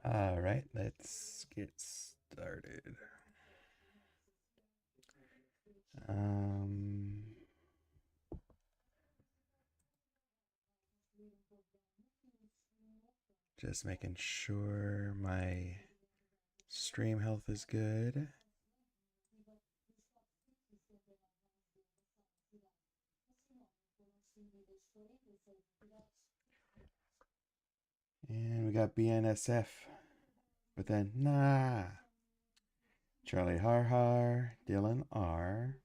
All right, let's get started. Um, just making sure my stream health is good. And we got BNSF, but then nah. Charlie Har Har, Dylan R.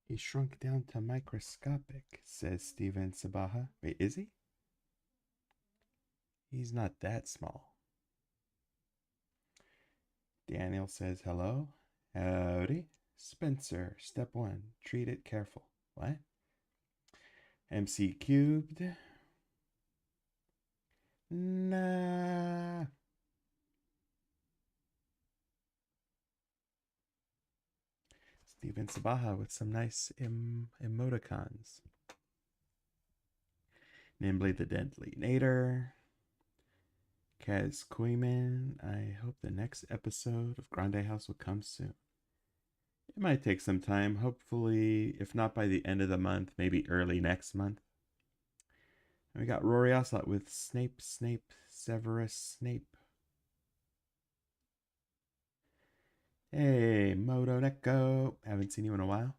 He shrunk down to microscopic, says Steven Sabaha. Wait, is he? He's not that small. Daniel says hello. Howdy. Spencer, step one, treat it careful. What? MC cubed. Nah. Steven Sabaha with some nice emoticons. Nimbly the Deadly Nader. Kaz Kuiman. I hope the next episode of Grande House will come soon. It might take some time. Hopefully, if not by the end of the month, maybe early next month. And we got Rory Oslot with Snape, Severus Snape. Hey, Moto Neko. Haven't seen you in a while.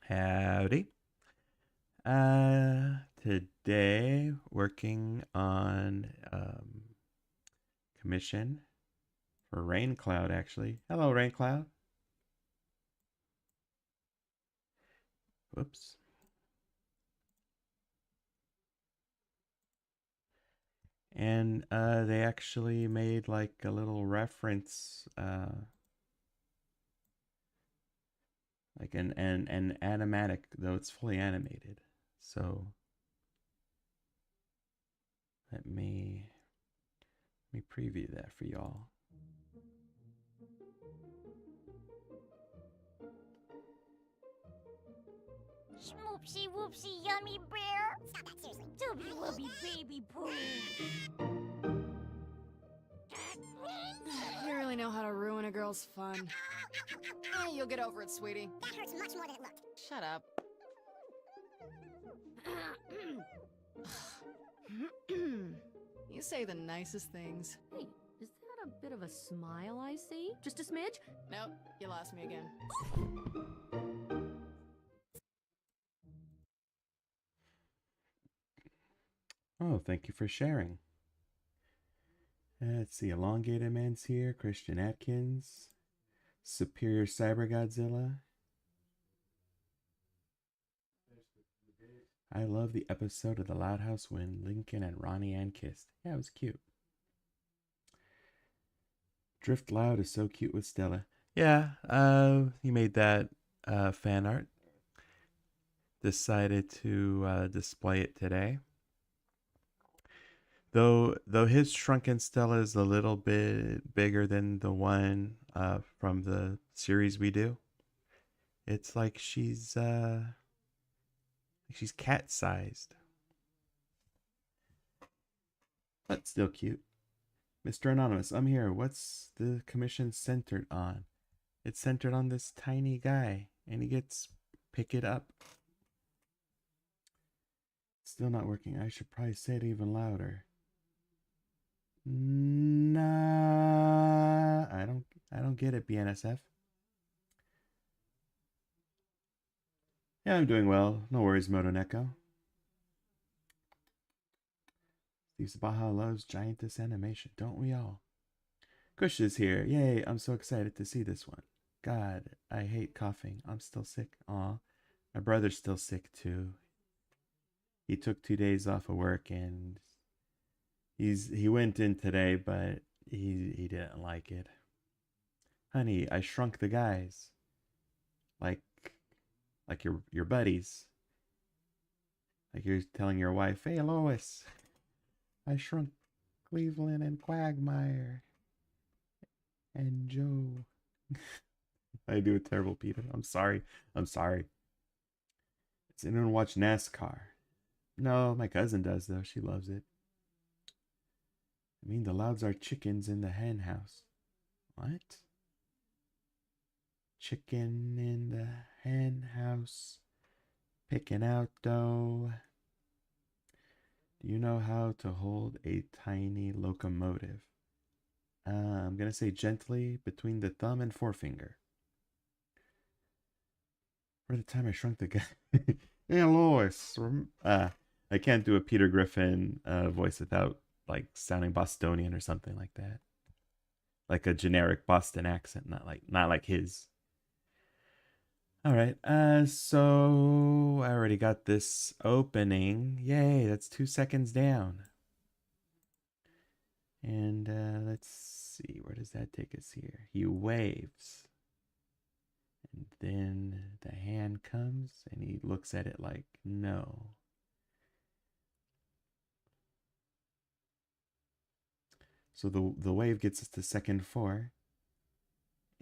Howdy. Today working on commission for RainCloud actually. Hello, RainCloud. Whoops. And they actually made like a little reference, like an animatic, though it's fully animated. So let me preview that for y'all. Schmoopsy whoopsie yummy bear. Stop that, seriously. Doobie whoopie baby poo. You really know how to ruin a girl's fun. You'll get over it, sweetie. That hurts much more than it looked. Shut up. You say the nicest things. Hey, is that a bit of a smile I see? Just a smidge? Nope, you lost me again. Oh, thank you for sharing. Let's see, Elongated Man's here, Christian Atkins, Superior Cyber Godzilla. I love the episode of The Loud House when Lincoln and Ronnie Ann kissed. Yeah, it was cute. Drift Loud is so cute with Stella. Yeah, he made that fan art. Decided to display it today. Though his shrunken Stella is a little bit bigger than the one from the series we do. It's like she's cat-sized, but still cute. Mr. Anonymous, I'm here. What's the commission centered on? It's centered on this tiny guy, and he gets pick it up. Still not working. I should probably say it even louder. Nah, I don't get it, BNSF. Yeah, I'm doing well. No worries, Moto Neko. Steve Sabaha loves Giantess animation, don't we all? Kush is here. Yay, I'm so excited to see this one. God, I hate coughing. I'm still sick. Aw, my brother's still sick too. He took 2 days off of work and he went in today, but he didn't like it. Honey, I shrunk the guys. Like your buddies. Like you're telling your wife, hey Lois, I shrunk Cleveland and Quagmire and Joe. I do a terrible Peter. I'm sorry. I'm sorry. Does anyone watch NASCAR? No, my cousin does though. She loves it. I mean, the Louds are chickens in the hen house. What? Chicken in the hen house, picking out dough. Do you know how to hold a tiny locomotive? I'm gonna say gently between the thumb and forefinger. For the time I shrunk the guy. Hey, Lois. I can't do a Peter Griffin voice without like sounding Bostonian or something like that. Like a generic Boston accent, not like his. All right. So I already got this opening. Yay, that's 2 seconds down. And let's see, where does that take us here? He waves. And then the hand comes and he looks at it like, no. So the wave gets us to second 4.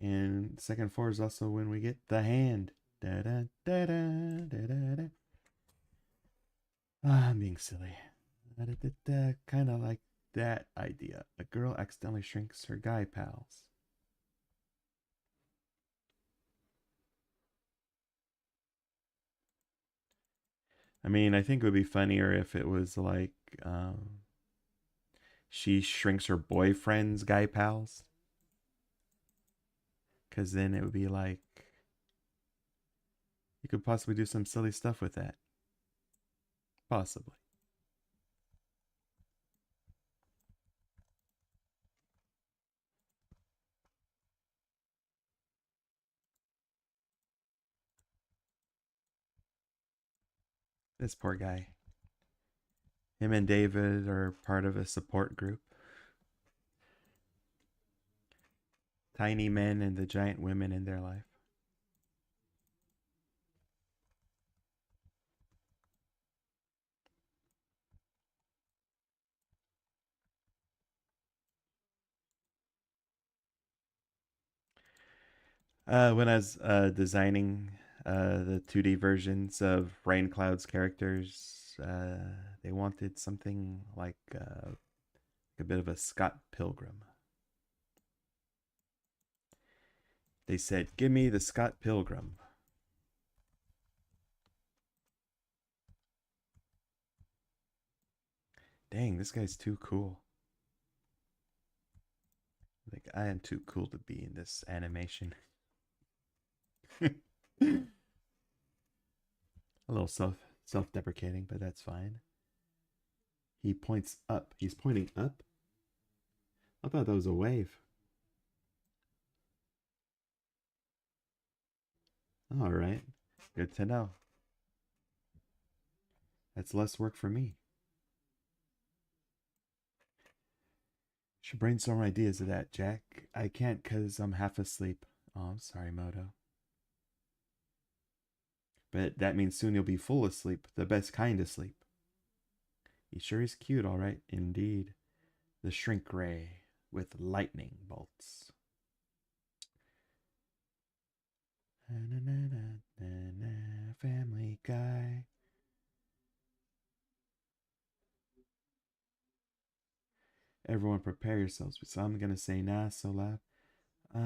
And second 4 is also when we get the hand. Da da da da da da da. I'm being silly. Kind of like that idea. A girl accidentally shrinks her guy pals. I mean, I think it would be funnier if it was like she shrinks her boyfriend's guy pals. Because then it would be like, you could possibly do some silly stuff with that. Possibly. This poor guy. Him and David are part of a support group. Tiny men and the giant women in their life. When I was designing the 2D versions of RainCloud's characters, they wanted something like a bit of a Scott Pilgrim. They said, "Give me the Scott Pilgrim." Dang, this guy's too cool. Like, I am too cool to be in this animation. A little self-deprecating, but that's fine. He points up. He's pointing up. I thought that was a wave. All right. Good to know. That's less work for me. Should brainstorm ideas of that, Jack. I can't because I'm half asleep. Oh, I'm sorry, Moto. But that means soon you'll be full asleep, the best kind of sleep. He sure is cute, all right, indeed. The shrink ray with lightning bolts. Family Guy. Everyone prepare yourselves. So I'm going to say nah so loud. Do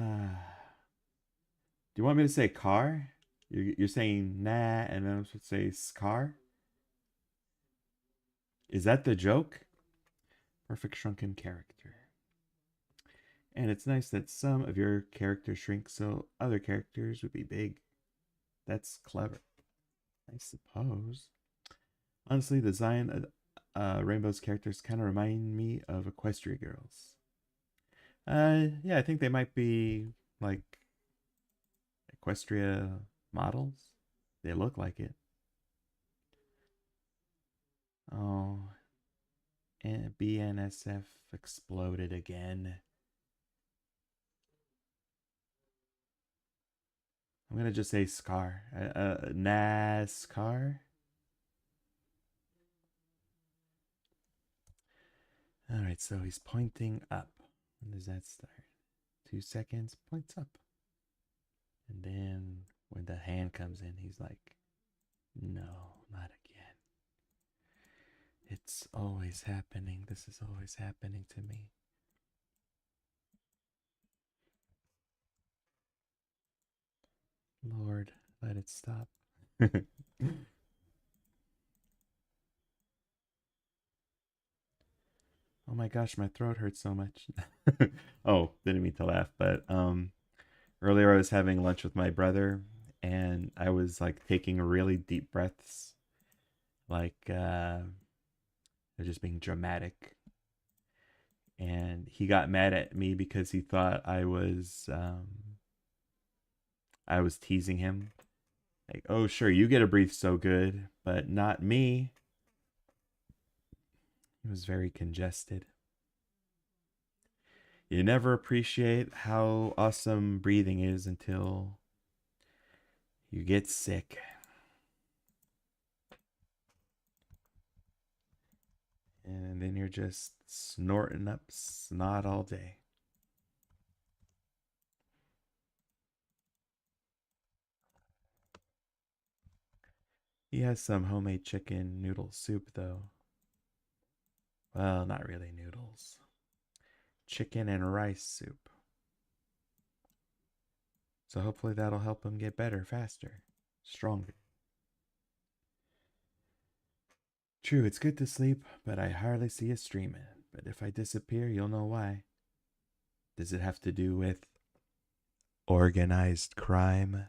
you want me to say car? You're saying nah and then I'm supposed to say scar? Is that the joke? Perfect shrunken character. And it's nice that some of your characters shrink so other characters would be big. That's clever, I suppose. Honestly, the design of Rainbow's characters kind of remind me of Equestria Girls. Yeah, I think they might be like Equestria models. They look like it. Oh, and BNSF exploded again. I'm gonna just say Scar. NASCAR. All right, so he's pointing up. When does that start? 2 seconds, points up. And then when the hand comes in, he's like, no, not again. It's always happening. This is always happening to me. Lord, let it stop. Oh my gosh, my throat hurts so much. Oh, didn't mean to laugh, but earlier I was having lunch with my brother and I was like taking really deep breaths, like just being dramatic. And he got mad at me because he thought I was teasing him. Like, oh sure, you get to breathe so good, but not me. He was very congested. You never appreciate how awesome breathing is until you get sick. And then you're just snorting up snot all day. He has some homemade chicken noodle soup, though. Well, not really noodles. Chicken and rice soup. So hopefully that'll help him get better faster, stronger. True, it's good to sleep, but I hardly see you streaming. But if I disappear, you'll know why. Does it have to do with organized crime?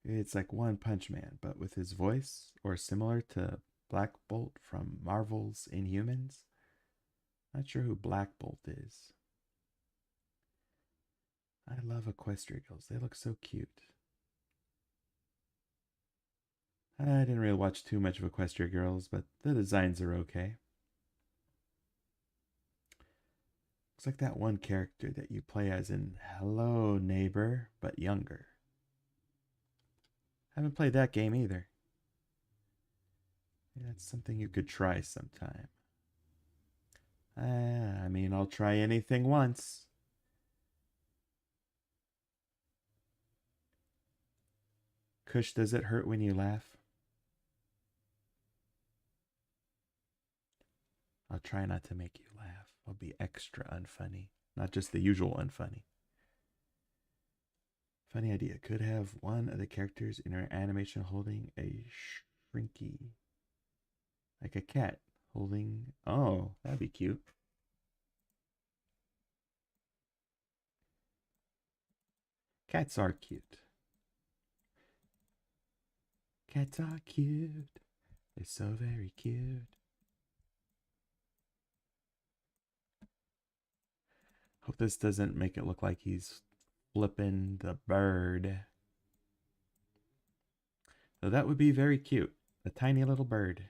It's like One Punch Man, but with his voice, or similar to Black Bolt from Marvel's Inhumans. Not sure who Black Bolt is. I love Equestria Girls. They look so cute. I didn't really watch too much of Equestria Girls, but the designs are okay. Looks like that one character that you play as in Hello Neighbor, but younger. Haven't played that game either. Yeah, that's something you could try sometime. I mean, I'll try anything once. Kush, does it hurt when you laugh? I'll try not to make you laugh. I'll be extra unfunny, not just the usual unfunny. Funny idea. Could have one of the characters in our animation holding a shrinky. Like a cat holding. Oh, that'd be cute. Cats are cute. Cats are cute. They're so very cute. Hope this doesn't make it look like he's flipping the bird. So that would be very cute. A tiny little bird.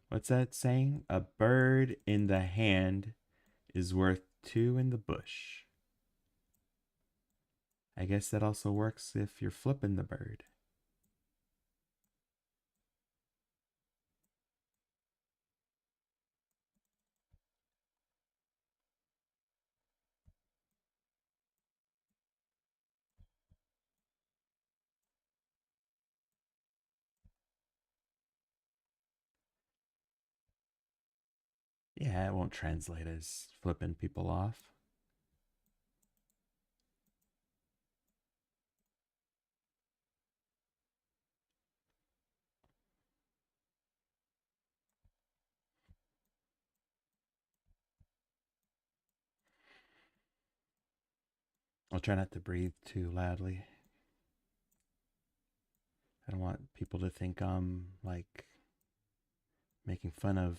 What's that saying? A bird in the hand is worth two in the bush. I guess that also works if you're flipping the bird. Yeah, it won't translate as flipping people off. I'll try not to breathe too loudly. I don't want people to think I'm like making fun of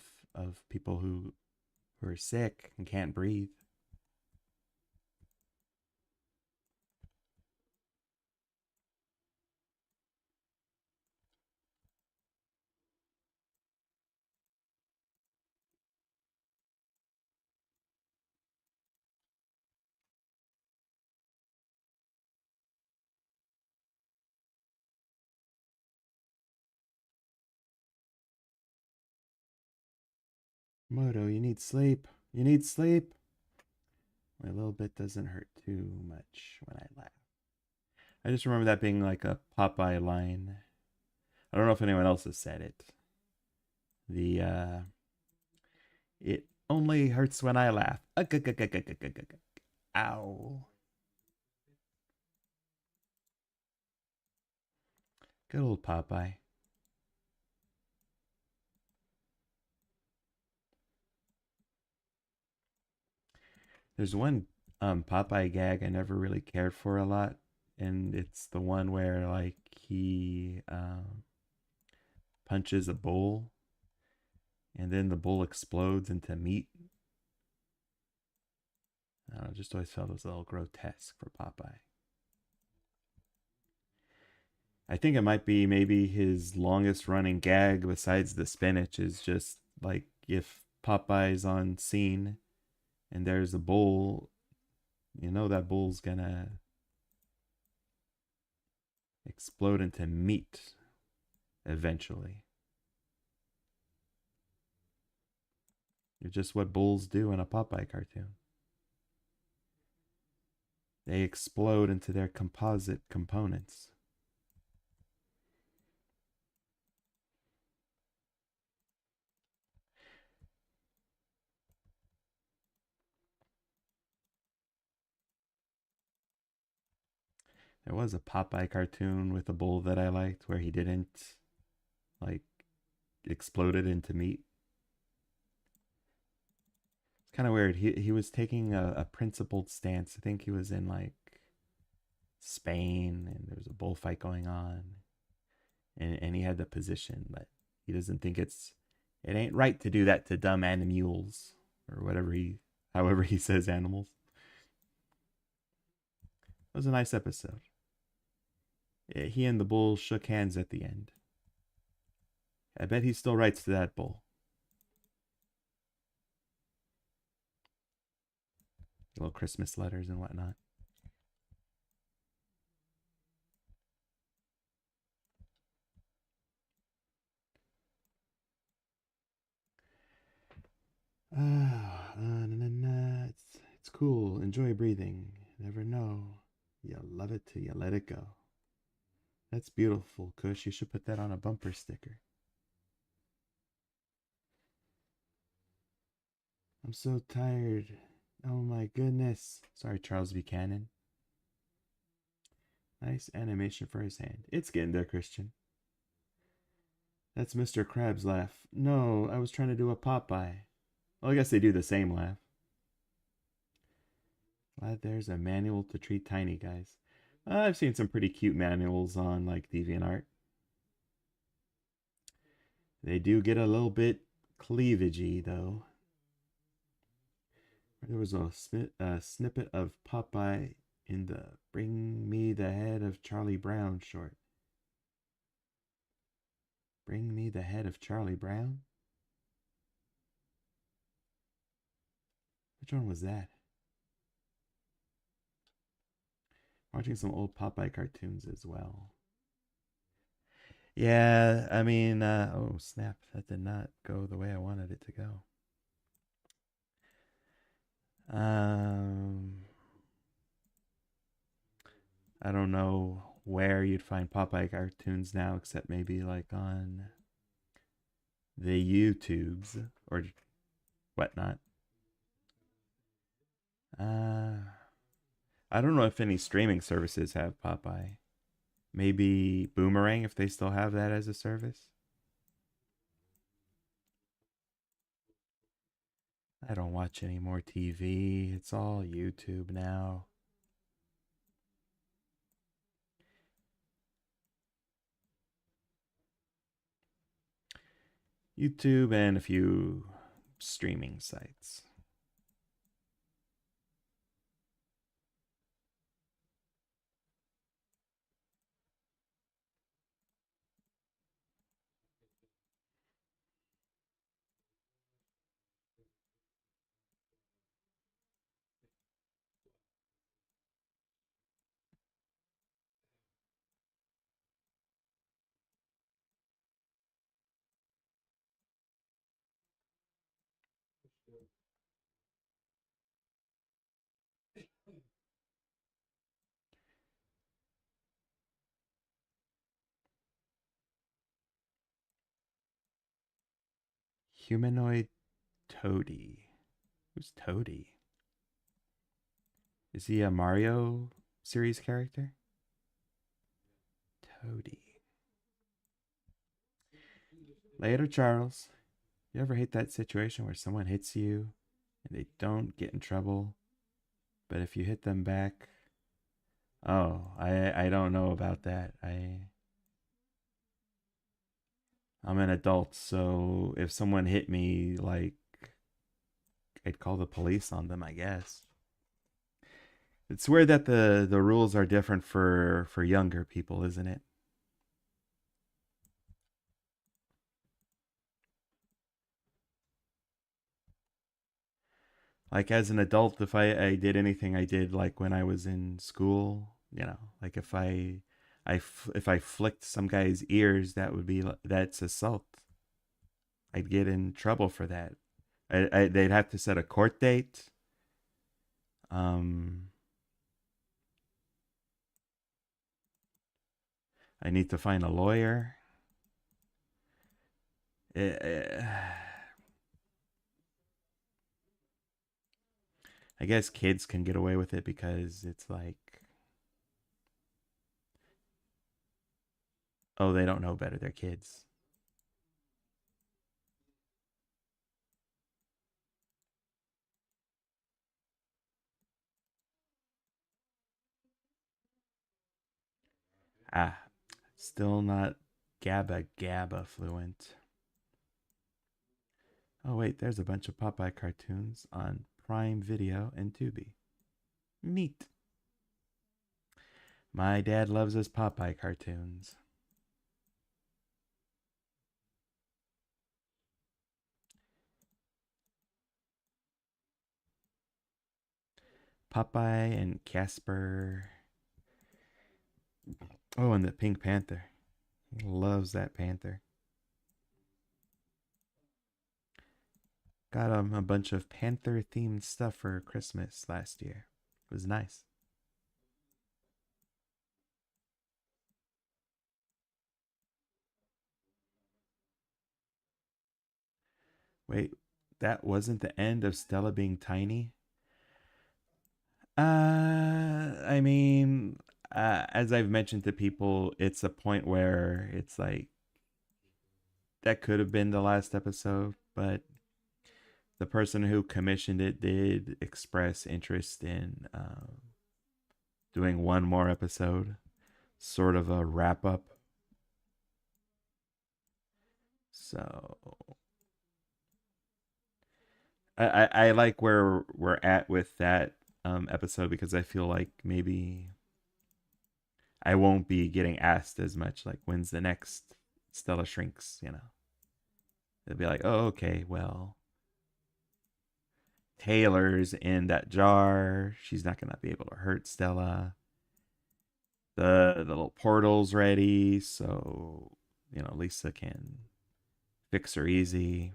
people who are sick and can't breathe. Moto, you need sleep. You need sleep. A little bit doesn't hurt too much when I laugh. I just remember that being like a Popeye line. I don't know if anyone else has said it. The it only hurts when I laugh. Ow. Good old Popeye. There's one Popeye gag I never really cared for a lot, and it's the one where like he punches a bull, and then the bull explodes into meat. I don't know, just always felt it was a little grotesque for Popeye. I think it might be maybe his longest running gag besides the spinach is just like if Popeye's on scene and there's a bull, you know that bull's gonna explode into meat eventually. It's just what bulls do in a Popeye cartoon. They explode into their composite components. There was a Popeye cartoon with a bull that I liked where he didn't like exploded into meat. It's kind of weird. He was taking a principled stance. I think he was in like Spain and there was a bullfight going on, and he had the position that he doesn't think it ain't right to do that to dumb animals or whatever however he says animals. It was a nice episode. He and the bull shook hands at the end. I bet he still writes to that bull. Little Christmas letters and whatnot. It's cool. Enjoy breathing. Never know. You love it till you let it go. That's beautiful, Kush. You should put that on a bumper sticker. I'm so tired. Oh my goodness. Sorry, Charles Buchanan. Nice animation for his hand. It's getting there, Christian. That's Mr. Krabs' laugh. No, I was trying to do a Popeye. Well, I guess they do the same laugh. Glad there's a manual to treat tiny guys. I've seen some pretty cute manuals on like DeviantArt. They do get a little bit cleavagey though. There was a snippet of Popeye in the Bring Me the Head of Charlie Brown short. Bring Me the Head of Charlie Brown? Which one was that? Watching some old Popeye cartoons as well. Yeah, I mean, oh snap, that did not go the way I wanted it to go. Um, I don't know where you'd find Popeye cartoons now, except maybe like on the YouTubes or whatnot. I don't know if any streaming services have Popeye. Maybe Boomerang if they still have that as a service. I don't watch any more TV. It's all YouTube now. YouTube and a few streaming sites. Humanoid Toady. Who's Toady? Is he a Mario series character? Toady. Later, Charles. You ever hate that situation where someone hits you and they don't get in trouble, but if you hit them back, oh, I don't know about that. I'm an adult, so if someone hit me, like, I'd call the police on them, I guess. It's weird that the rules are different for younger people, isn't it? Like as an adult, if I did anything I did like when I was in school, like if I flicked some guy's ears, that's assault. I'd get in trouble for that. They'd have to set a court date. Um, I need to find a lawyer. Eh, I guess kids can get away with it because it's like, oh, they don't know better. They're kids. Ah, still not Gabba Gabba fluent. Oh, wait, there's a bunch of Popeye cartoons on Prime Video and Tubi. Neat. My dad loves his Popeye cartoons. Popeye and Casper. Oh, and the Pink Panther. He loves that panther. Got him a bunch of panther themed stuff for Christmas last year. It was nice. Wait, that wasn't the end of Stella being tiny? I mean, as I've mentioned to people, it's a point where it's like that could have been the last episode, but the person who commissioned it did express interest in doing one more episode, sort of a wrap up. So I like where we're at with that episode because I feel like maybe I won't be getting asked as much like when's the next Stella Shrinks. They'll be like, oh, okay, well, Taylor's in that jar. She's not gonna be able to hurt Stella. The little portal's ready, so Lisa can fix her easy.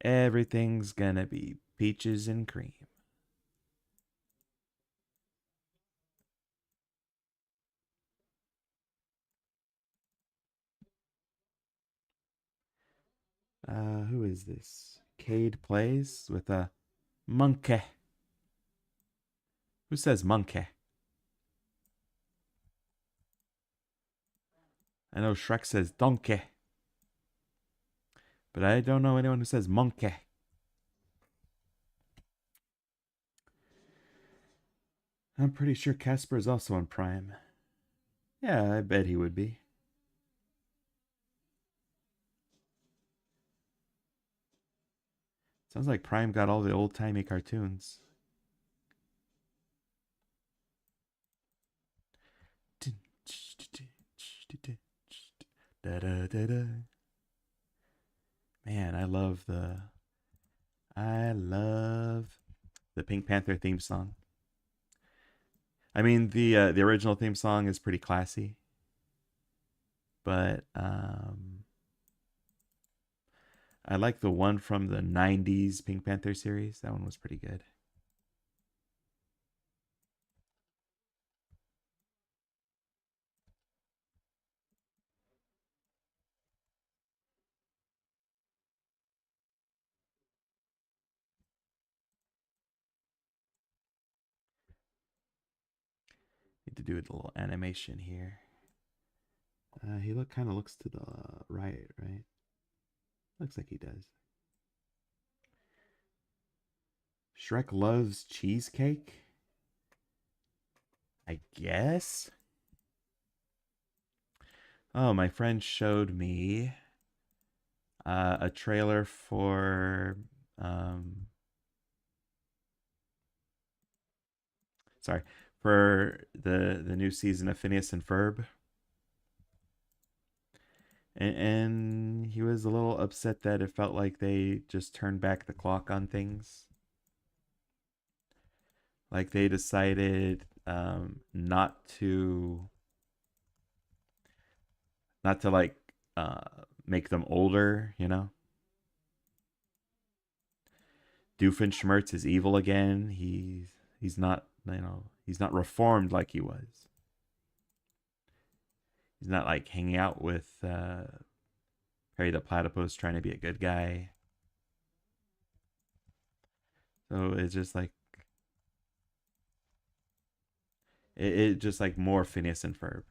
Everything's gonna be peaches and cream. Who is this? Cade plays with a monkey. Who says monkey? I know Shrek says donkey, but I don't know anyone who says monkey. I'm pretty sure Casper is also on Prime. Yeah, I bet he would be. Sounds like Prime got all the old timey cartoons. Man, I love the Pink Panther theme song. I mean, the original theme song is pretty classy, but I like the one from the '90s Pink Panther series. That one was pretty good. need to do a little animation here. He kind of looks to the right, right? Looks like he does. Shrek loves cheesecake? I guess. Oh, my friend showed me a trailer for um sorry, for the new season of Phineas and Ferb. And he was a little upset that it felt like they just turned back the clock on things. Like they decided not to like make them older, you know. Doofenshmirtz is evil again. He's not, he's not reformed like he was. He's not like hanging out with Harry the Platypus trying to be a good guy. So it's just like it just like more Phineas and Ferb.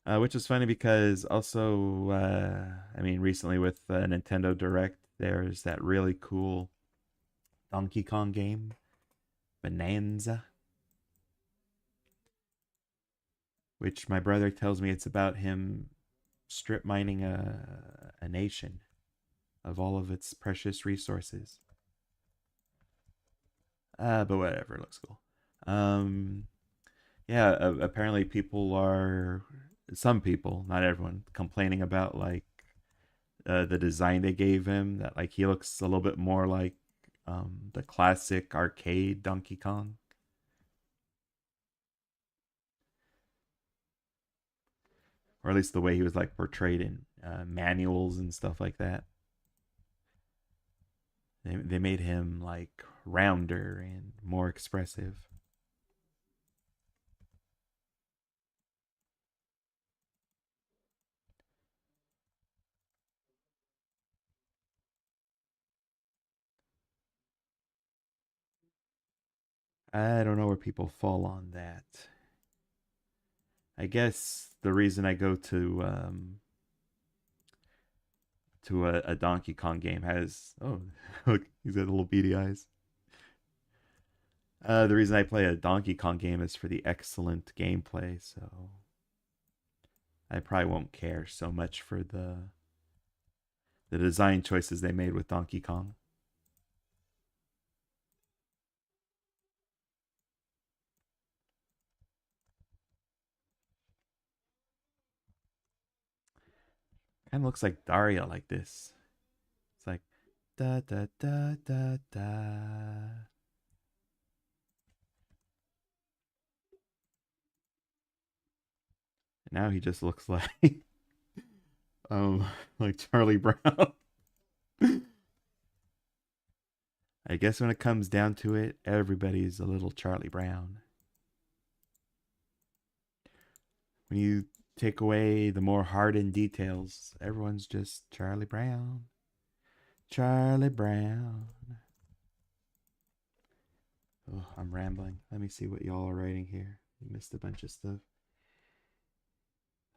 Which is funny because also, I mean, recently with Nintendo Direct, there's that really cool Donkey Kong game, Bonanza, which my brother tells me it's about him strip mining a nation of all of its precious resources. But whatever, it looks cool. Yeah, apparently some people, not everyone, complaining about like the design they gave him. That like he looks a little bit more like the classic arcade Donkey Kong. Or at least the way he was like portrayed in manuals and stuff like that. They made him like rounder and more expressive. I don't know where people fall on that. I guess the reason I go to a Donkey Kong game has, oh, look, he's got little beady eyes. The reason I play a Donkey Kong game is for the excellent gameplay, so I probably won't care so much for the design choices they made with Donkey Kong. Kind of looks like Daria like this. It's like da da da da da. Now he just looks like um like Charlie Brown. I guess when it comes down to it, everybody's a little Charlie Brown. When you take away the more hardened details, everyone's just Charlie Brown. Charlie Brown. Oh, I'm rambling. Let me see what y'all are writing here. You missed a bunch of stuff.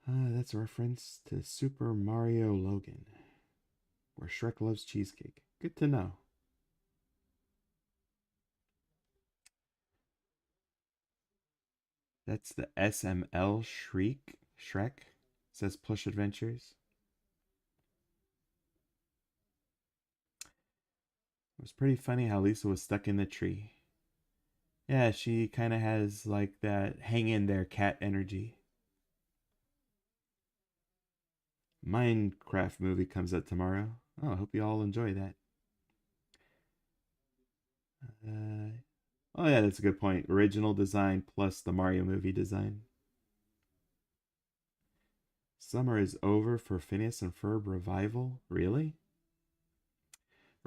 That's a reference to Super Mario Logan, where Shrek loves cheesecake. Good to know. That's the SML Shrek. Says Plush Adventures. It was pretty funny how Lisa was stuck in the tree. Yeah, she kind of has like that hang in there cat energy. Minecraft movie comes out tomorrow. Oh, I hope you all enjoy that. Oh yeah, that's a good point. Original design plus the Mario movie design. Summer is over for Phineas and Ferb revival. Really?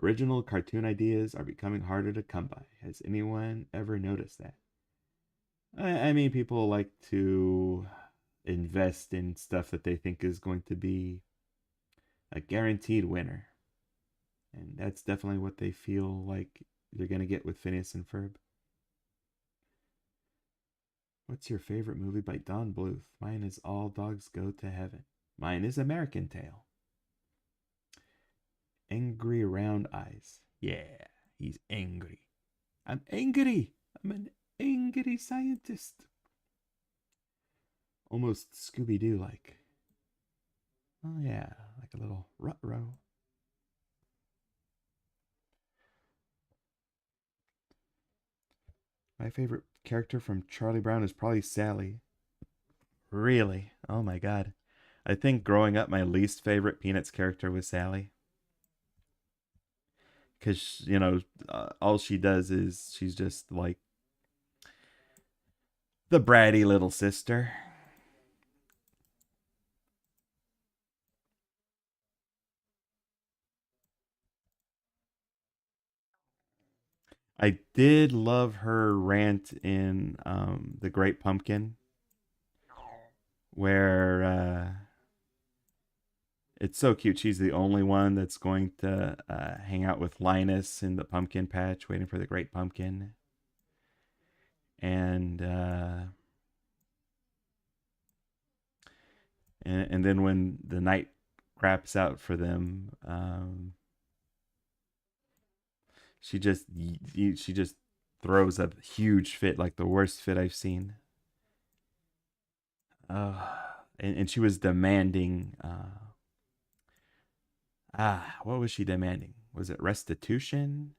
Original cartoon ideas are becoming harder to come by. Has anyone ever noticed that? I mean, people like to invest in stuff that they think is going to be a guaranteed winner. And that's definitely what they feel like you're gonna get with Phineas and Ferb. What's your favorite movie by Don Bluth? Mine is All Dogs Go to Heaven. Mine is American Tail. Angry Round Eyes. Yeah, he's angry. I'm angry. I'm an angry scientist. Almost Scooby Doo like. Oh, yeah, like a little rut row. My favorite character from Charlie Brown is probably Sally. Really? Oh my god. I think growing up, my least favorite Peanuts character was Sally. Because, all she does is she's just like the bratty little sister. I did love her rant in The Great Pumpkin, where it's so cute. She's the only one that's going to hang out with Linus in the pumpkin patch, waiting for the Great Pumpkin. And and then when the night craps out for them, she just throws a huge fit, like the worst fit I've seen. And she was demanding. What was she demanding? Was it restitution?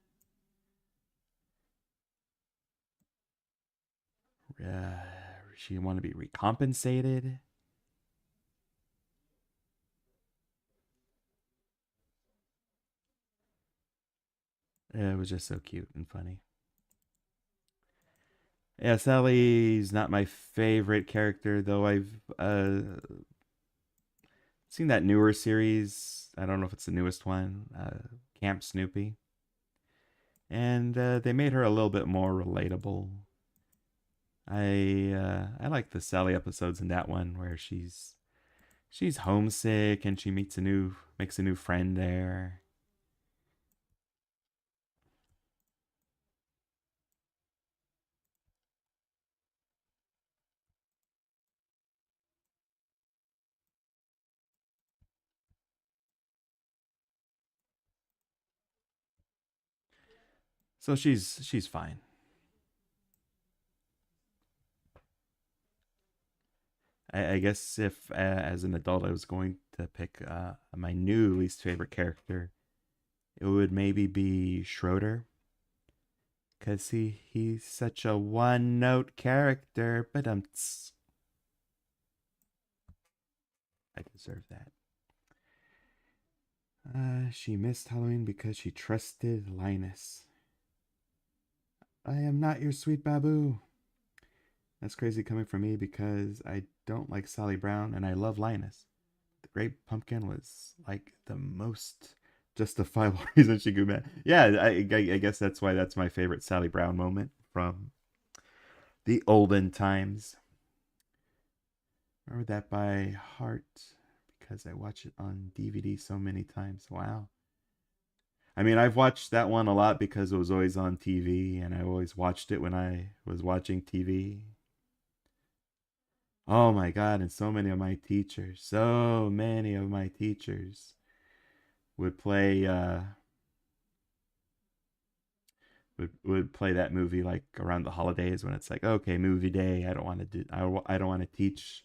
Uh, she wanted to be recompensated. It was just so cute and funny. Yeah, Sally's not my favorite character, though I've seen that newer series. I don't know if it's the newest one, Camp Snoopy. And they made her a little bit more relatable. I like the Sally episodes in that one where she's homesick and she makes a new friend there. So she's fine. I guess if as an adult I was going to pick my new least favorite character, it would maybe be Schroeder, cause he's such a one note character. But I deserve that. She missed Halloween because she trusted Linus. I am not your sweet Babu. That's crazy coming from me because I don't like Sally Brown and I love Linus. The Great Pumpkin was like the most justifiable reason she grew mad. Yeah, I guess that's why that's my favorite Sally Brown moment from the olden times. Remember that by heart because I watch it on DVD so many times. Wow. I mean, I've watched that one a lot because it was always on TV and I always watched it when I was watching TV. Oh my God, and so many of my teachers would play would play that movie like around the holidays when it's like, okay, movie day. I don't want to teach.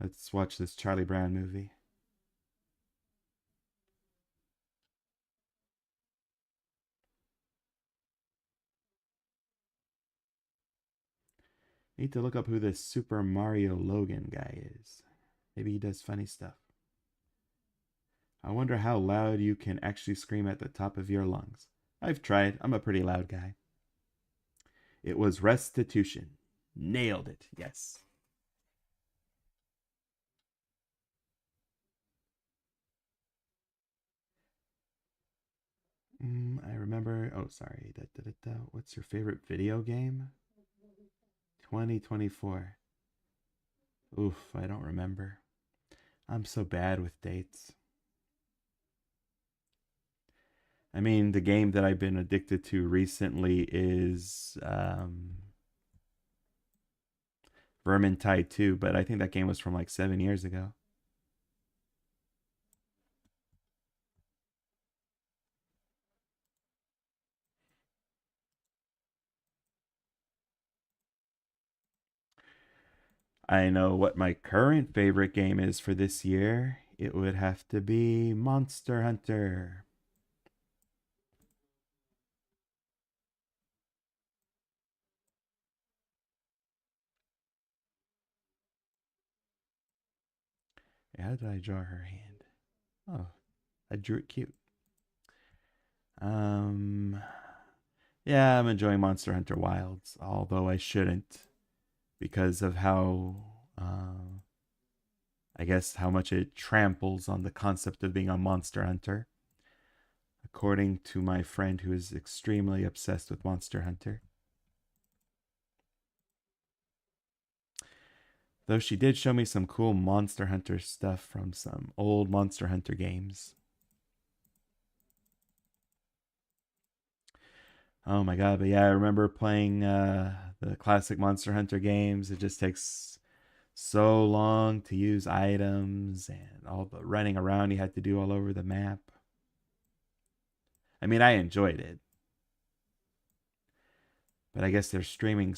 Let's watch this Charlie Brown movie. Need to look up who this Super Mario Logan guy is. Maybe he does funny stuff. I wonder how loud you can actually scream at the top of your lungs. I've tried. I'm a pretty loud guy. It was restitution. Nailed it. Yes. I remember. Oh, sorry. What's your favorite video game? 2024. Oof, I don't remember. I'm so bad with dates. I mean, the game that I've been addicted to recently is Vermintide 2, but I think that game was from like 7 years ago. I know what my current favorite game is for this year. It would have to be Monster Hunter. How did I draw her hand? Oh, I drew it cute. Um, yeah, I'm enjoying Monster Hunter Wilds, although I shouldn't because of how, I guess, how much it tramples on the concept of being a monster hunter. According to my friend who is extremely obsessed with Monster Hunter. Though she did show me some cool Monster Hunter stuff from some old Monster Hunter games. Oh my god, but yeah, I remember playing the classic Monster Hunter games. It just takes so long to use items and all the running around you had to do all over the map. I mean, I enjoyed it, but I guess they're streamlining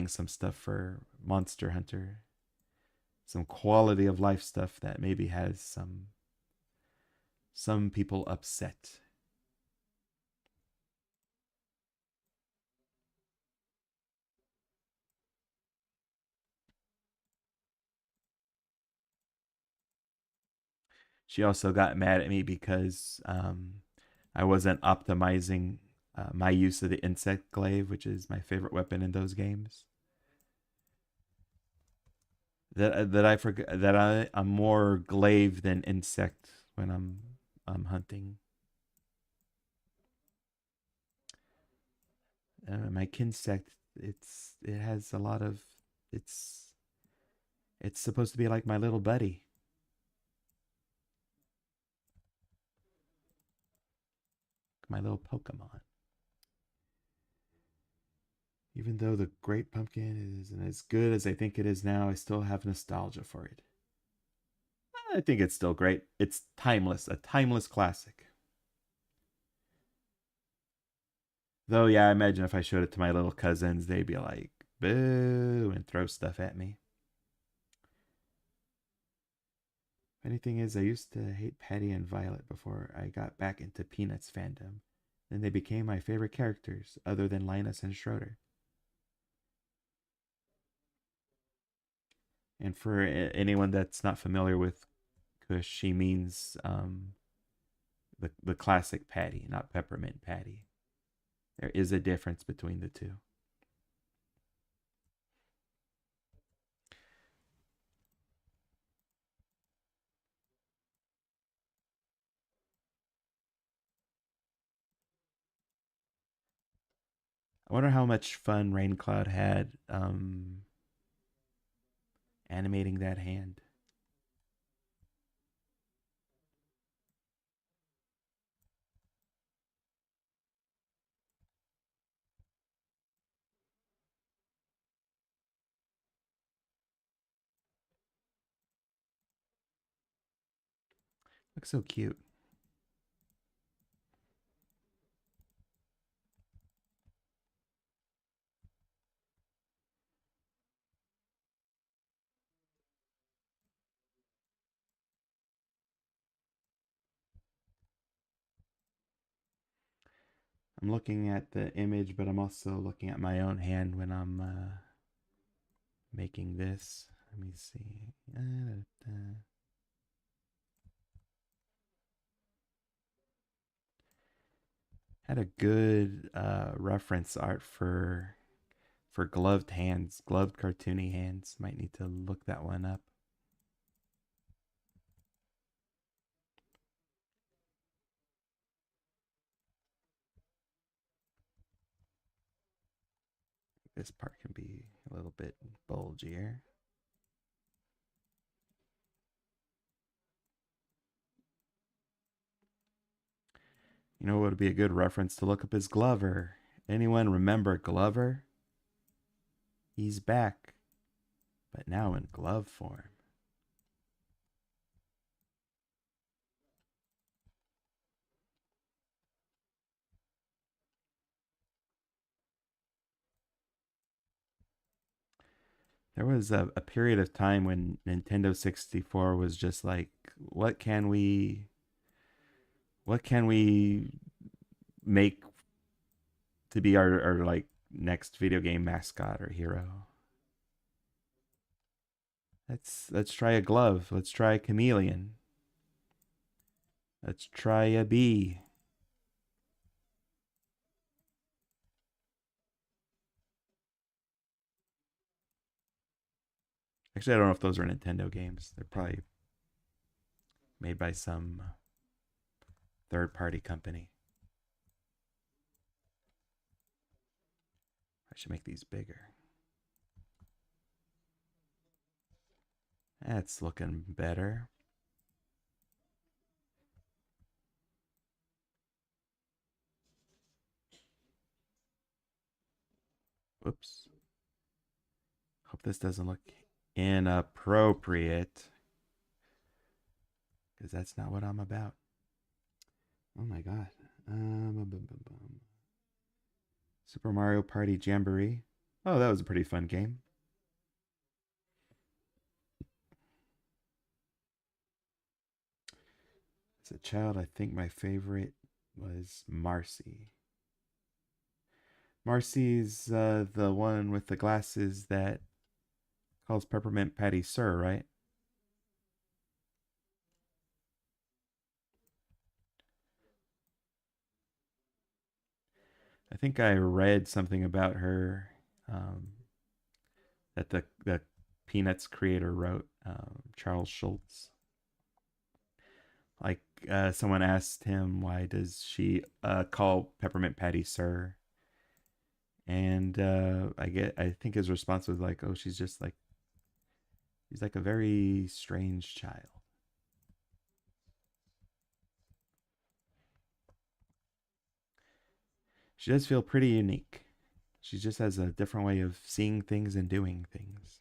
some stuff for Monster Hunter, some quality of life stuff that maybe has some people upset. She also got mad at me because I wasn't optimizing my use of the insect glaive, which is my favorite weapon in those games. That I forgot that I'm more glaive than insect when I'm hunting. My kinsect, it has a lot of it's it's supposed to be like my little buddy, my little Pokemon. Even though the Great Pumpkin isn't as good as I think it is now, I still have nostalgia for it. I think it's still great. It's timeless, a timeless classic. Though, yeah, I imagine if I showed it to my little cousins, they'd be like, boo, and throw stuff at me. Funny thing is, I used to hate Patty and Violet before I got back into Peanuts fandom. Then they became my favorite characters, other than Linus and Schroeder. And for anyone that's not familiar with Kush, she means the classic Patty, not peppermint Patty. There is a difference between the two. I wonder how much fun RainCloud had animating that hand. Looks so cute. I'm looking at the image, but I'm also looking at my own hand when I'm making this. Let me see. Had a good reference art for gloved hands, gloved cartoony hands. Might need to look that one up. This part can be a little bit bulgier. You know what would be a good reference to look up is Glover. Anyone remember Glover? He's back, but now in glove form. There was a period of time when Nintendo 64 was just like, what can we make to be our like next video game mascot or hero? Let's try a glove. Let's try a chameleon. Let's try a bee. Actually, I don't know if those are Nintendo games. They're probably made by some third party company. I should make these bigger. That's looking better. Whoops. Hope this doesn't look inappropriate, because that's not what I'm about. Oh my god. Super Mario Party Jamboree. Oh, that was a pretty fun game. As a child, I think my favorite was Marcy. Marcy's the one with the glasses that calls Peppermint Patty Sir, right? I think I read something about her that the Peanuts creator wrote, Charles Schultz. Like someone asked him, why does she call Peppermint Patty Sir? And I think his response was like, oh, she's like a very strange child. She does feel pretty unique. She just has a different way of seeing things and doing things.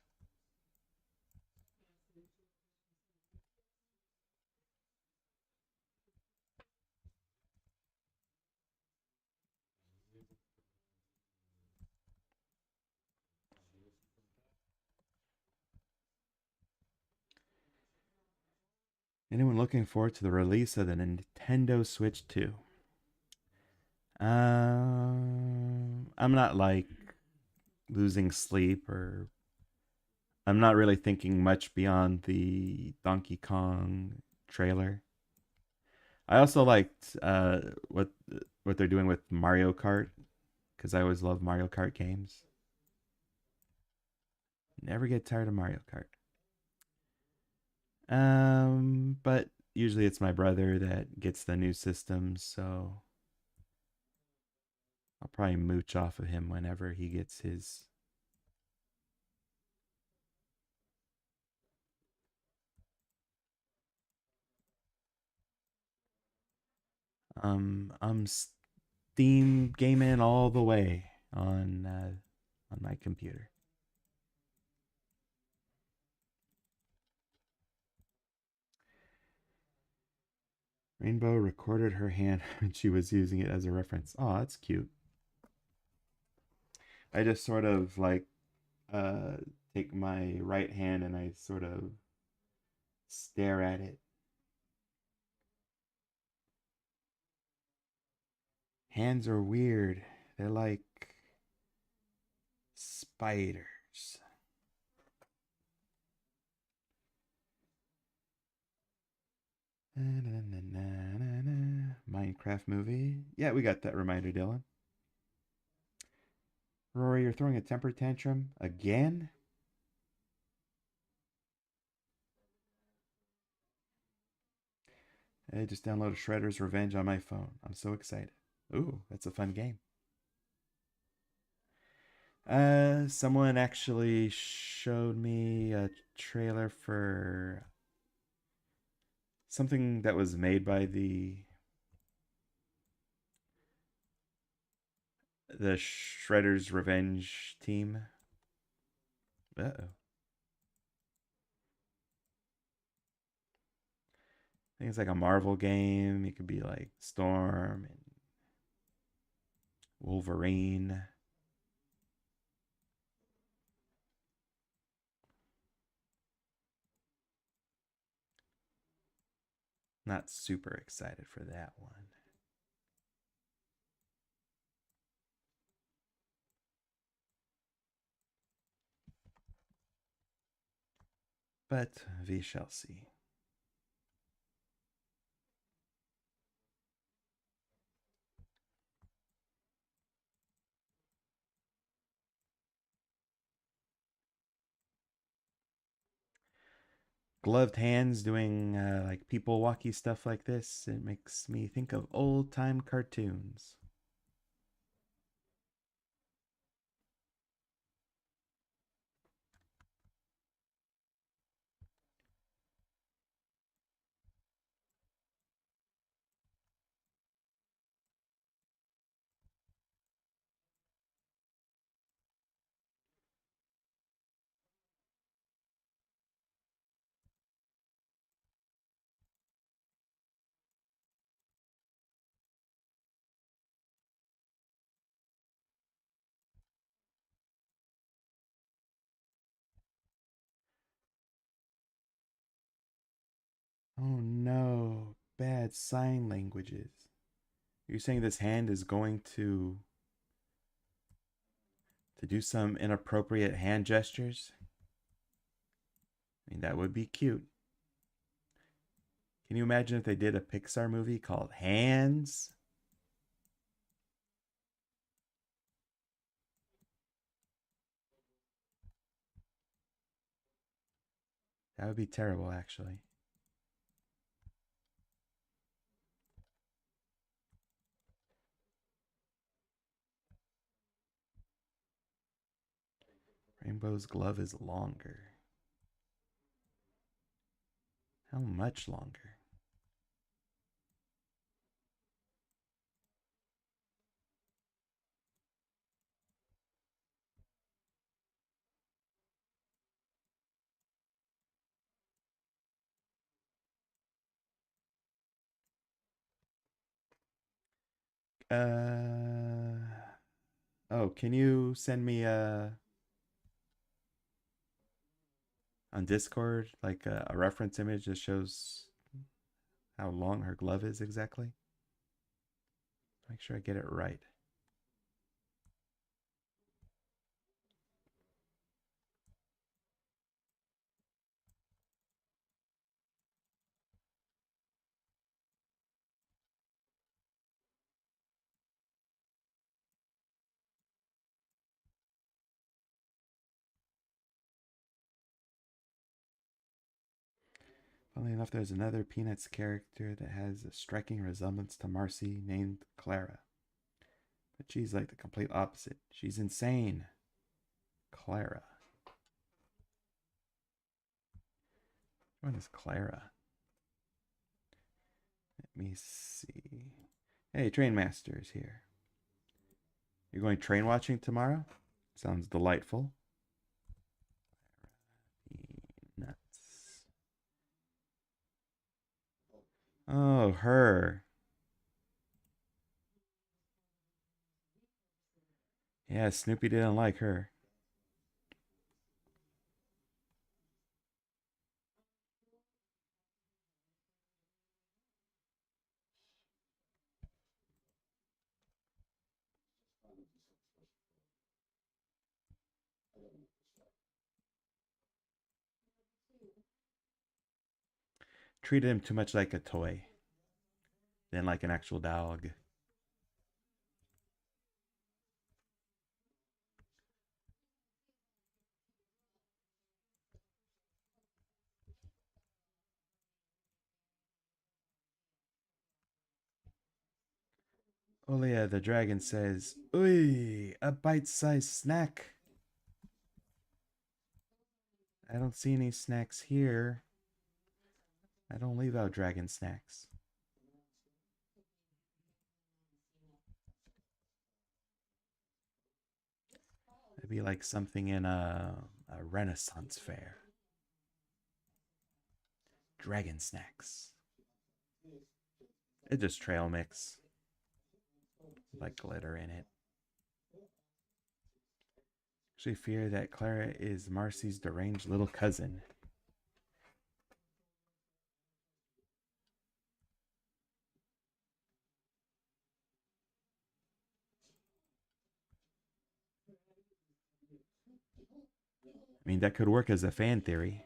Anyone looking forward to the release of the Nintendo Switch 2? I'm not like losing sleep, or I'm not really thinking much beyond the Donkey Kong trailer. I also liked what they're doing with Mario Kart, because I always love Mario Kart games. Never get tired of Mario Kart. But usually it's my brother that gets the new systems, so I'll probably mooch off of him whenever he gets his. I'm Steam gaming all the way on my computer. Rainbow recorded her hand when she was using it as a reference. Oh, that's cute. I just sort of like uh take my right hand and I sort of stare at it. Hands are weird. They're like spiders. Minecraft movie. Yeah, we got that reminder, Dylan. Rory, you're throwing a temper tantrum again? I just downloaded Shredder's Revenge on my phone. I'm so excited. Ooh, that's a fun game. Someone actually showed me a trailer for something that was made by the The Shredder's Revenge team. Uh-oh. I think it's like a Marvel game. It could be like Storm and Wolverine. Not super excited for that one. But we shall see. Gloved hands doing like people walkie stuff like this. It makes me think of old time cartoons. Oh no, bad sign languages. You're saying this hand is going to do some inappropriate hand gestures? I mean, that would be cute. Can you imagine if they did a Pixar movie called Hands? That would be terrible, actually. Rainbow's glove is longer. How much longer? Uh oh, can you send me on Discord like a reference image that shows how long her glove is exactly? Make sure I get it right. Funnily enough, there's another Peanuts character that has a striking resemblance to Marcy named Clara. But she's like the complete opposite. She's insane. Clara. What is Clara? Let me see. Hey, Train Master is here. You're going train watching tomorrow? Sounds delightful. Nuts. Oh, her. Yeah, Snoopy didn't like her. Treated him too much like a toy than like an actual dog. Olia the dragon says, "Ooh, a bite-sized snack." I don't see any snacks here. I don't leave out dragon snacks. Could be like something in a Renaissance fair. Dragon snacks. It's just trail mix. Like glitter in it. Actually fear that Clara is Marcy's deranged little cousin. I mean, that could work as a fan theory.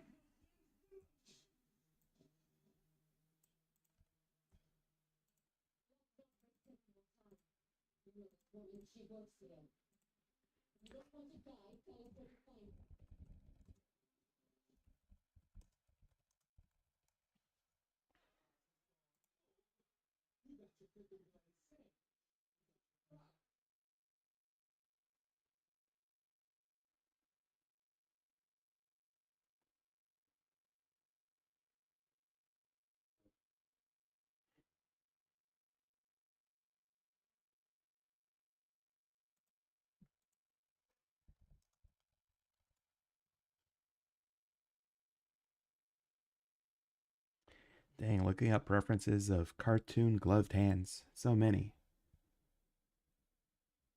Dang, looking up references of cartoon gloved hands. So many.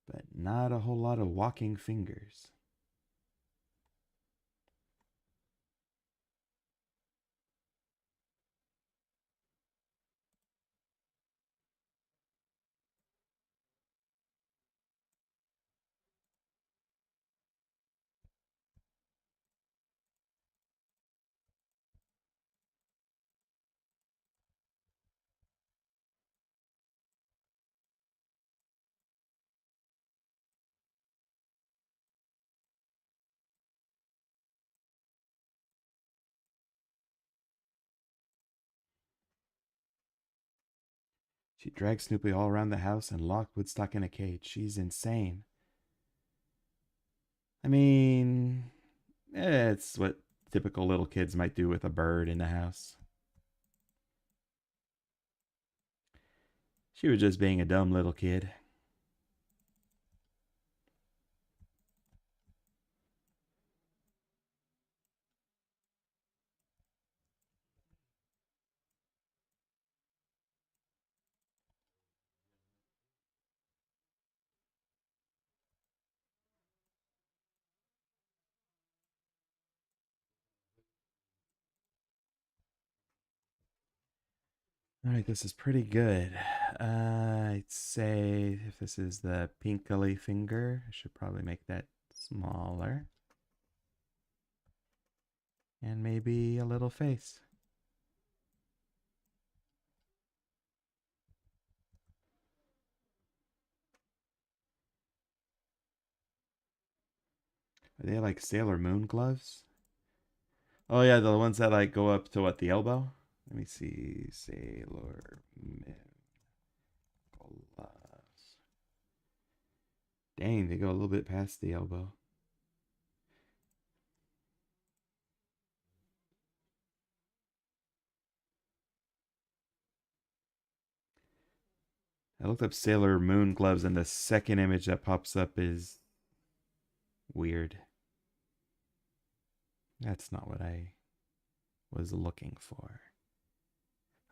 But not a whole lot of walking fingers. She dragged Snoopy all around the house and locked Woodstock in a cage. She's insane. I mean, it's what typical little kids might do with a bird in the house. She was just being a dumb little kid. All right, this is pretty good. I'd say if this is the pinkly finger, I should probably make that smaller. And maybe a little face. Are they like Sailor Moon gloves? Oh yeah, the ones that like go up to what, the elbow? Let me see. Sailor Moon gloves. Dang, they go a little bit past the elbow. I looked up Sailor Moon gloves, and the second image that pops up is weird. That's not what I was looking for.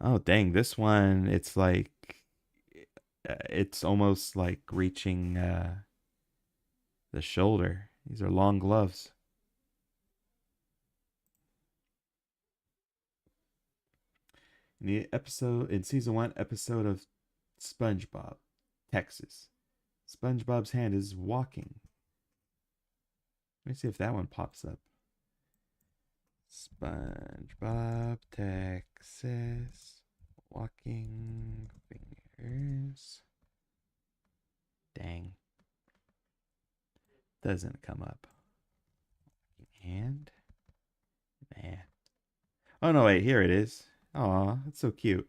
Oh, dang, this one, it's like, it's almost like reaching the shoulder. These are long gloves. In season 1 episode of SpongeBob, Texas, SpongeBob's hand is walking. Let me see if that one pops up. SpongeBob, Texas, walking fingers. Dang. Doesn't come up. Hand? Man. Oh no, wait, here it is. Aw, that's so cute.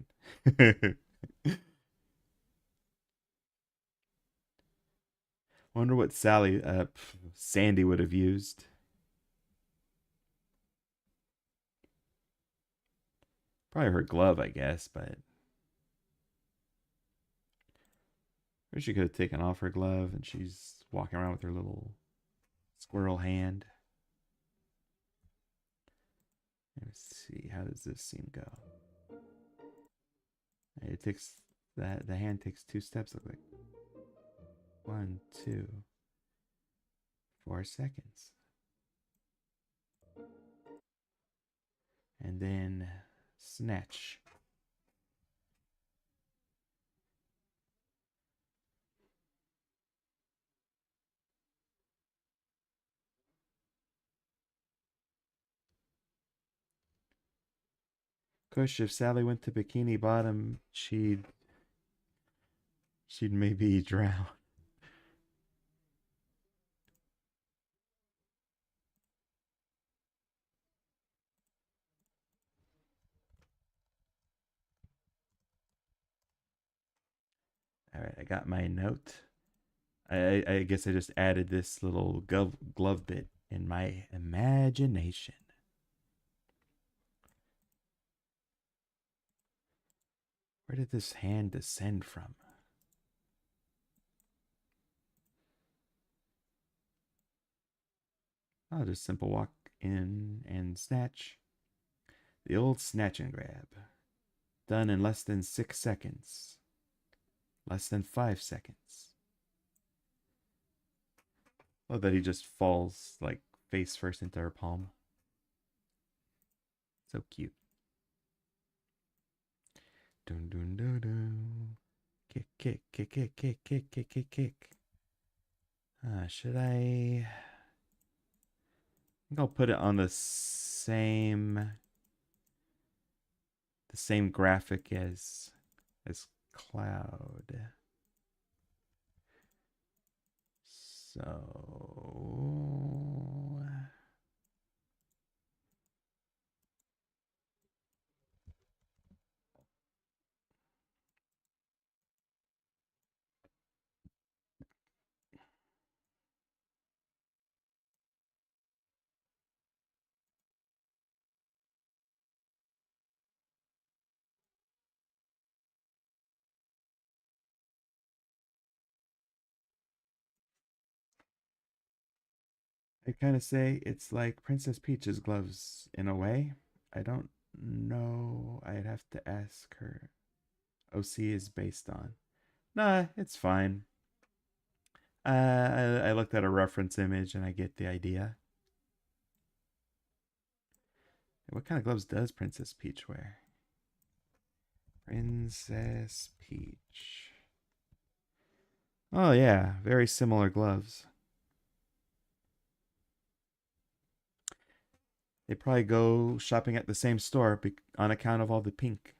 Wonder what Sandy would have used. Probably her glove, I guess, but or she could have taken off her glove and she's walking around with her little Squirrel hand. Let's see, how does this scene go? It takes the hand takes 2 steps. Look like 1, 2, 4 seconds, and then snatch. Kush, if Sally went to Bikini Bottom, she'd maybe drown. All right, I got my note. I guess I just added this little glove bit in my imagination. Where did this hand descend from? I'll just simple walk in and snatch. The old snatch and grab. Done in less than 6 seconds. Less than 5 seconds. Love that he just falls like face first into her palm. So cute. Dun dun dun dun. Kick, kick, kick, kick, kick, kick, kick, kick, kick. Should I think I'll put it on the same graphic as Cloud. So I kind of say it's like Princess Peach's gloves in a way. I don't know. I'd have to ask her. OC is based on. Nah, it's fine. I looked at a reference image and I get the idea. What kind of gloves does Princess Peach wear? Princess Peach. Oh, yeah, very similar gloves. They probably go shopping at the same store on account of all the pink.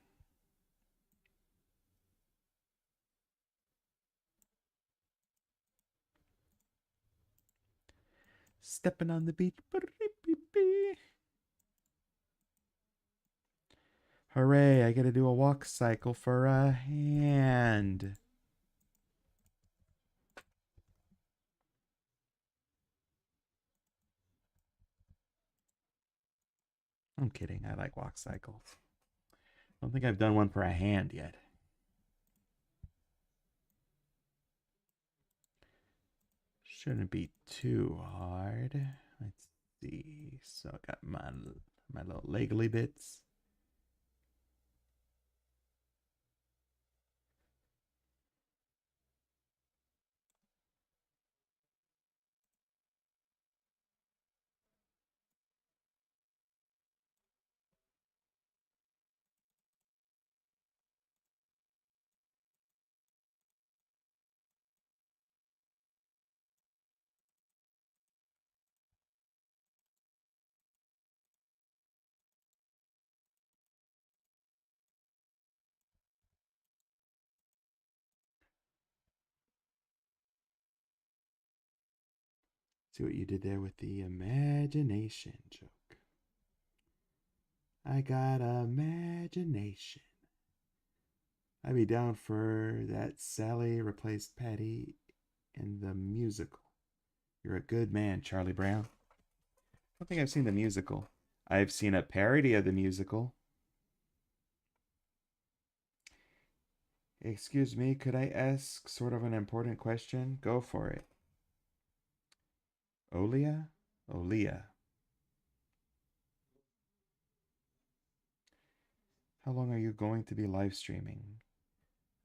Stepping on the beach. Hooray, I gotta do a walk cycle for a hand. I'm kidding, I like walk cycles. I don't think I've done one for a hand yet. Shouldn't be too hard. Let's see. So I got my little legally bits. See what you did there with the imagination joke. I got imagination. I'd be down for that Sally replaced Patty in the musical. You're a good man, Charlie Brown. I don't think I've seen the musical. I've seen a parody of the musical. Excuse me, could I ask sort of an important question? Go for it. Olia? Olia. How long are you going to be live streaming?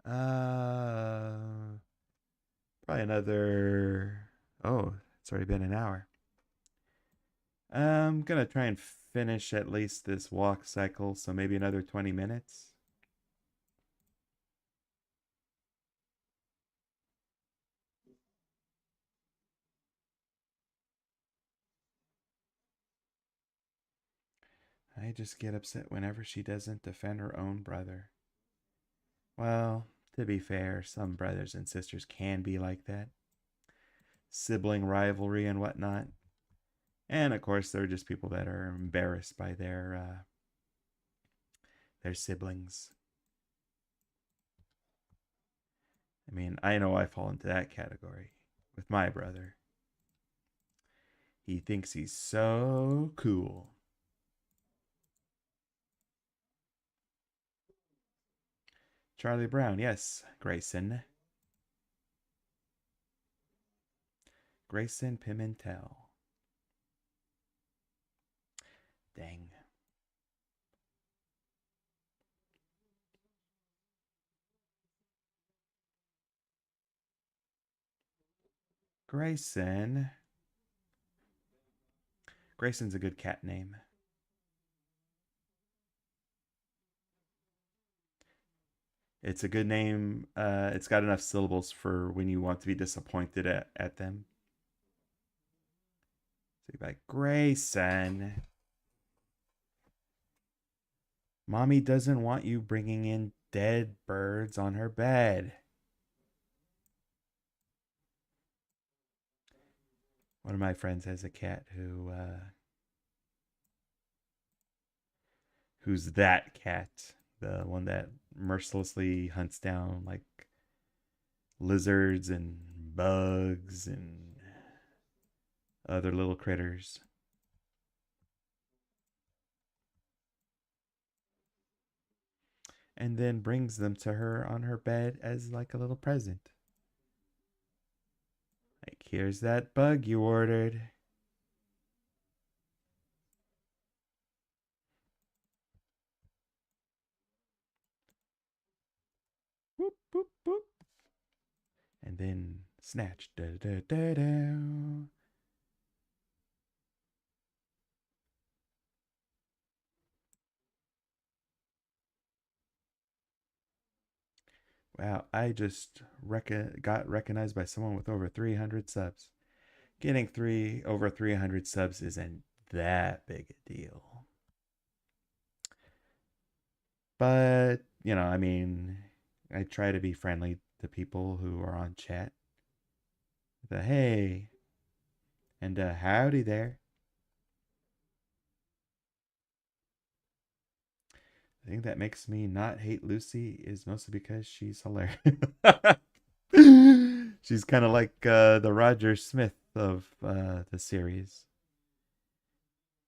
Probably another. Oh, it's already been an hour. I'm gonna try and finish at least this walk cycle, so maybe another 20 minutes. I just get upset whenever she doesn't defend her own brother. Well, to be fair, some brothers and sisters can be like that. Sibling rivalry and whatnot. And of course, there are just people that are embarrassed by their siblings. I mean, I know I fall into that category with my brother. He thinks he's so cool. Charlie Brown, yes, Grayson. Grayson Pimentel. Dang. Grayson. Grayson's a good cat name. It's a good name. It's got enough syllables for when you want to be disappointed at them. So you're like, Grayson. Mommy doesn't want you bringing in dead birds on her bed. One of my friends has a cat who's that cat, the one that mercilessly hunts down like lizards and bugs and other little critters. And then brings them to her on her bed as like a little present. Like, here's that bug you ordered. Boop, boop, boop. And then snatch. Da, da, da, da. Wow, I just got recognized by someone with over 300 subs. Getting over 300 subs isn't that big a deal. But, I mean, I try to be friendly to people who are on chat. The hey, and howdy there. The thing that makes me not hate Lucy is mostly because she's hilarious. She's kind of like the Roger Smith of the series.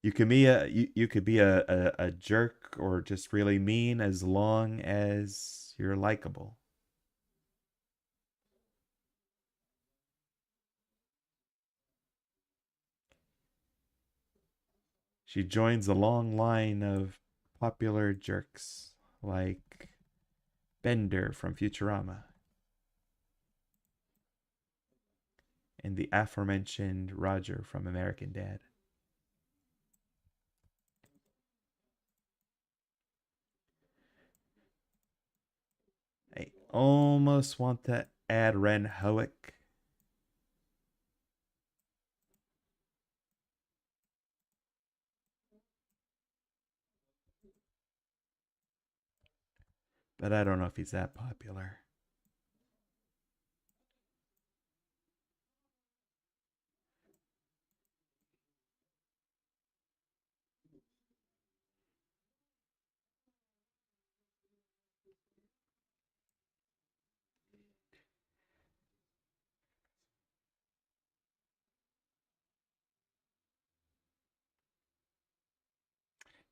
You could be you could be a jerk or just really mean as long as you're likable. She joins a long line of popular jerks like Bender from Futurama and the aforementioned Roger from American Dad. I almost want to add Ren Hoek. But I don't know if he's that popular.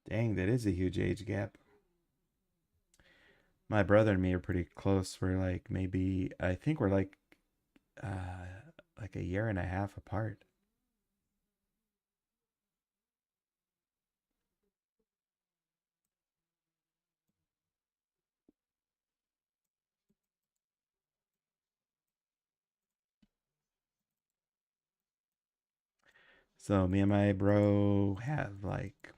Dang, that is a huge age gap. My brother and me are pretty close. We're like maybe I think we're like a year and a half apart. So me and my bro have like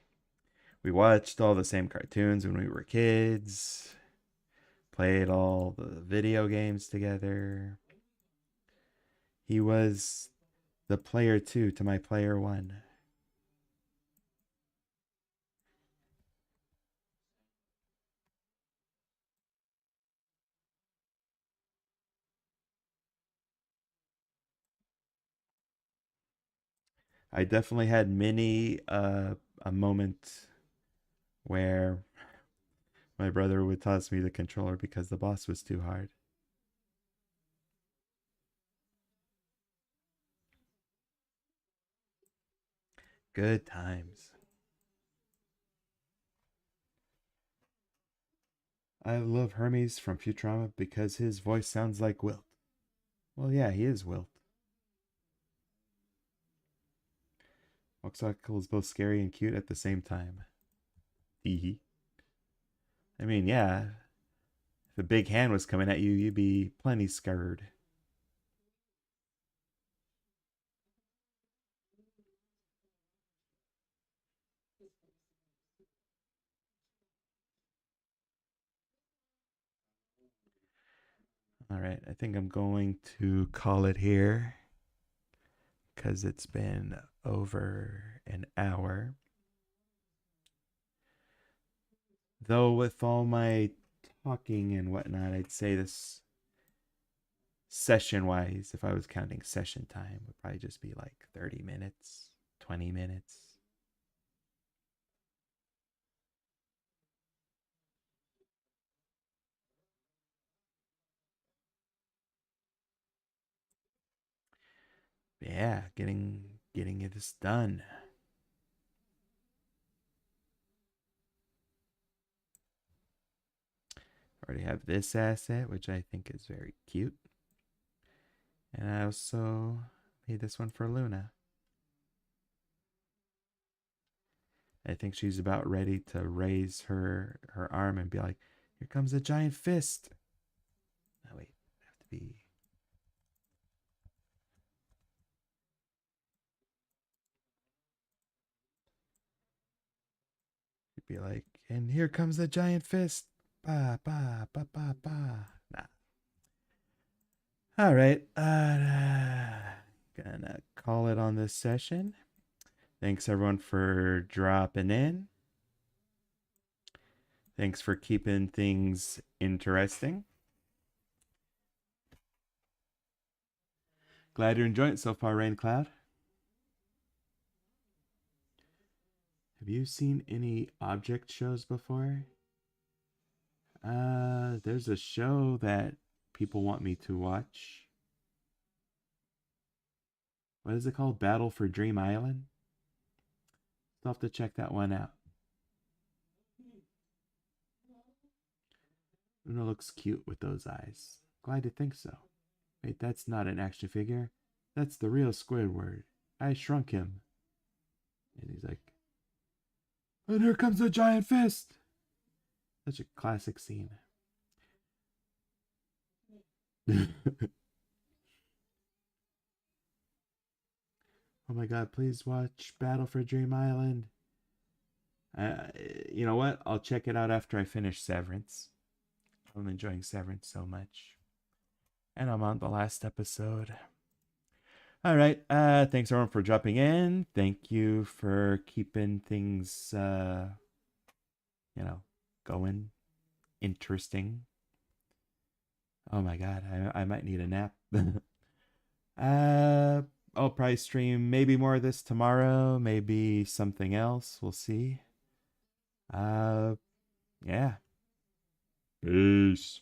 we watched all the same cartoons when we were kids, played all the video games together. He was the player 2 to my player 1. I definitely had many a moment where my brother would toss me the controller because the boss was too hard. Good times. I love Hermes from Futurama because his voice sounds like Wilt. Well, yeah, he is Wilt. Waxackle is both scary and cute at the same time. Hee I mean, yeah, if a big hand was coming at you, you'd be plenty scared. All right, I think I'm going to call it here because it's been over an hour. Though, with all my talking and whatnot, I'd say this session wise, if I was counting session time, would probably just be like 30 minutes, 20 minutes. Yeah, getting it done. Already have this asset, which I think is very cute. And I also made this one for Luna. I think she's about ready to raise her arm and be like, "Here comes a giant fist." Oh wait, I have to be. You'd be like, "And here comes a giant fist." Ba ba ba ba ba. Nah. All right. Gonna call it on this session. Thanks everyone for dropping in. Thanks for keeping things interesting. Glad you're enjoying it so far, RainCloud. Have you seen any object shows before? There's a show that people want me to watch. What is it called? Battle for Dream Island? I'll have to check that one out. Luna looks cute with those eyes. Glad to think so. Wait, that's not an action figure. That's the real Squidward. I shrunk him. And he's like, and here comes a giant fist. Such a classic scene. Oh my god, please watch Battle for Dream Island. You know what? I'll check it out after I finish Severance. I'm enjoying Severance so much. And I'm on the last episode. All right. Thanks everyone for dropping in. Thank you for keeping things going interesting. Oh my god, I might need a nap. I'll probably stream maybe more of this tomorrow, maybe something else. We'll see. Yeah. Peace.